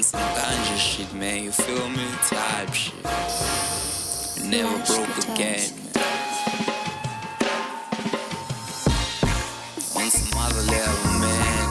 some ganja shit, man, you feel me? Type shit. You never broke again, man. On some other level, man.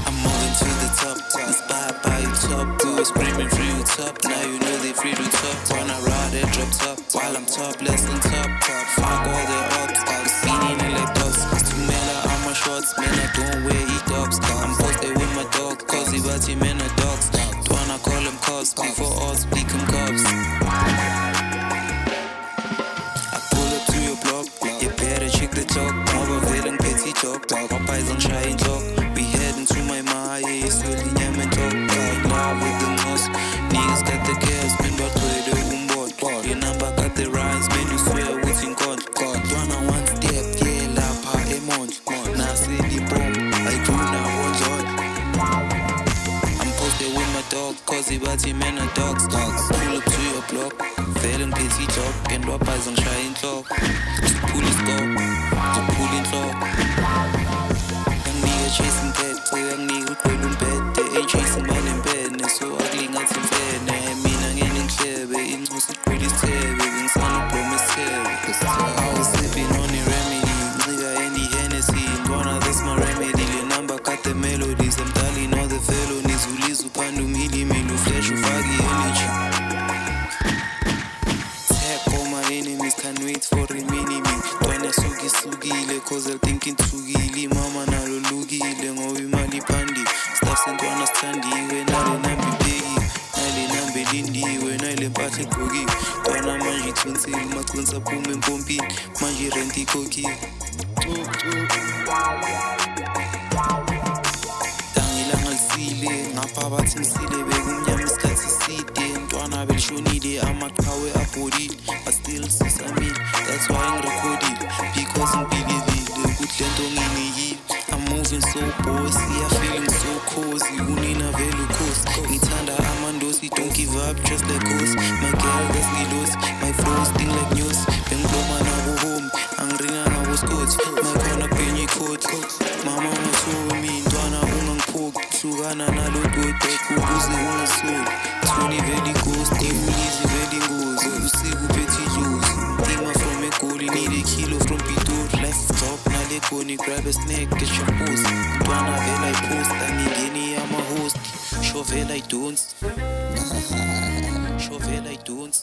I'm moving to the top, inspired by you top. We were screaming free you top, now you know they free to top. Wanna ride and drop top, while I'm topless on top. Fuck all the odds, spinning in like dogs. Too many on my shorts, man, I don't wear e-tops. I'm posted with my dog, cause he was him in the dogs. Don't wanna call him cops, before us become cops. I pull up to your block, you better check the talk. More villain petty talk, my eyes on shine talk. We heading to my Maya, slowly nyam and talk. Love with the most, niggas got the gas, man, but play the boomboard. Your number got the rhymes, man, you swear what's in God. Dwana one step, yeah, la pa emont. Now see the bomb, I grew now one joy. I'm posted with my dog, cause he bought him in a dog's dog. Pull up to your block, villain petty talk, and what eyes on shine talk. To pull his go, to pull it low. Young nigga chasing bed, so young nigga pulling bed. They ain't chasing man in bed, and so ugly not in bed. I mean, I'm getting clear, but it knows the pretty's terrible. And son of promise terrible. I was sipping on the remedy, nigga, any Hennessy. Dwana, that's my remedy. Your number cut the melodies. I'm telling all the felonies. Ulizu pandu mili milu, flesh ufagi energy. Tap all my enemies, can't wait for a mini-me. Dwana sugi sugile, cause I'm thinking tugili. Mama nalo lugile, ngowi mali pandi. Staff sentwana standi, we nale nambi begi. Nale nambi lindi, we nale mpate kogi. Dwana manji tunsili, makunsa pume mpompi. Manji renti koki. Tangilanga lisile, ngapha bathi ngisile bekumnyama isikhathi eside. Ntwana belishonile, amaqhawe abhodile, but still sisamile. That's why ngirecordile, because ngibhilivile ukuthi lento nginiyile. I'm moving so bossy, I'm feeling so cozy. Unina vele ukhosi, ngithanda amandosi. Don't give up, just like ghost. My girl, that's ngilosi, my flow sting like news. Bengibloma nabo home, angiringa nabo scotch. Makhona benye coat, mama ungathomi, ntwana ungangiphoki. Hlukana nalo dodo, ukuze ungasoli. Tony vele ghost, imlizi vele ngozi. Usiku phethe idlozi, tima from eGoli, need a kilo from Pitori. Life is top, nale koni, grab a snack, get your post. Ntwana vele I post, angingeni ama-host. Sure vele I don't, sure vele I don't.